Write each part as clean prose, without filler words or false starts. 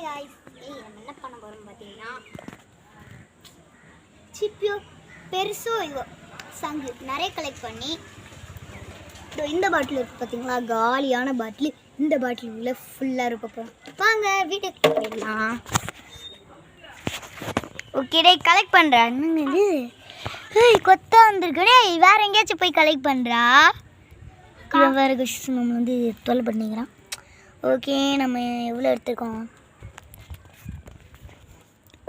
guys, நம்ம என்ன பண்ண போறோம் பாத்தீங்கன்னா சிப்பியோ பெருசோ இவோ சங்கு நிறைய கலெக்ட் பண்ணி இந்த பாட்டில் இருக்கு பாத்தீங்களா, காலியான பாட்டில். இந்த பாட்டில் உள்ள ஃபுல்லா இருக்க போறோம். வாங்க வீட்டுக்கு போயிடலாம். ஓகே டே, கலெக்ட் பண்றா. என்னங்க இது? ஏய் கொத்தா வந்திருக்கு டே. வேற எங்கேயாச்சும் போய் கலெக்ட் பண்றா. வேற கிருஷ்ணன் நம்ம வந்து தொல்லை பண்ணிக்கிறான். ஓகே, நம்ம எவ்வளோ எடுத்துருக்கோம்?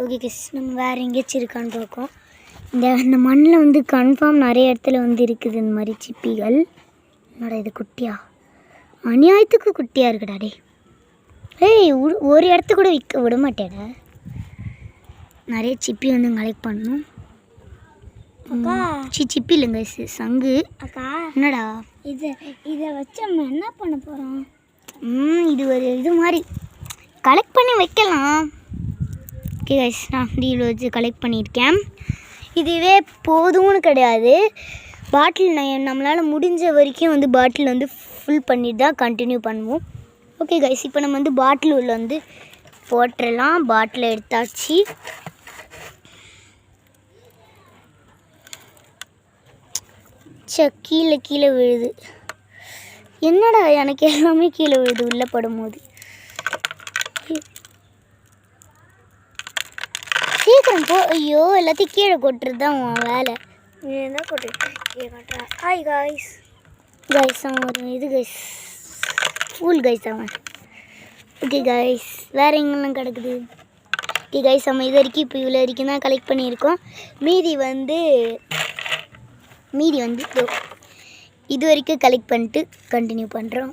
ஓகே கிருஷ்ணன் வேறு எங்கேயாச்சும் இருக்கான்னு பார்க்கும். இந்த மண்ணில் வந்து கன்ஃபார்ம் நிறைய இடத்துல வந்து இருக்குது இந்த மாதிரி சிப்பிகள். என்னடா இது குட்டியா? அநியாயத்துக்கு குட்டியாக இருக்குடா டே. ஏய் ஒரு இடத்து கூட விற்க விட மாட்டேடா. நிறைய சிப்பி வந்து கலெக்ட் பண்ணணும். சிப்பி இல்லைங்க, சங்கு. அக்கா என்னடா இதை வச்சு நம்ம என்ன பண்ண போகிறோம்? இது ஒரு இது மாதிரி கலெக்ட் பண்ணி வைக்கலாம். ஓகே கைஸ், நான் இவ்வளோ வச்சு கலெக்ட் பண்ணியிருக்கேன். இதுவே போதும்னு கிடையாது. பாட்டில் நம்மளால் முடிஞ்ச வரைக்கும் வந்து பாட்டில் வந்து ஃபுல் பண்ணிட்டு தான் கண்டினியூ பண்ணுவோம். ஓகே கைஸ், இப்போ நம்ம வந்து பாட்டில் உள்ள வந்து போட்டுடலாம். பாட்டில் எடுத்தாச்சு. கீழே கீழே விழுது. என்னடா எனக்கு எல்லாமே கீழே விழுது உள்ளே படும்போது. சீக்கிரம் போ. ஐயோ, எல்லாத்தையும் கீழே கொட்டுறது தான் உன் வேலை. நீ என்ன கொட்டு கீழே கொட்டுறா? Hi guys. கைஸ் அவன் ஒரு இது கைஸ், ஃபுல் கைஸ் அவன். ஓகே கைஸ், வேறு எங்கெல்லாம் கிடக்குது? ஓகே கைஸ், நம்ம இது வரைக்கும் இப்போ இவ்வளோ வரைக்கும் தான் கலெக்ட் பண்ணியிருக்கோம். மீதி வந்து இது வரைக்கும் கலெக்ட் பண்ணிட்டு கண்டினியூ பண்ணுறோம்.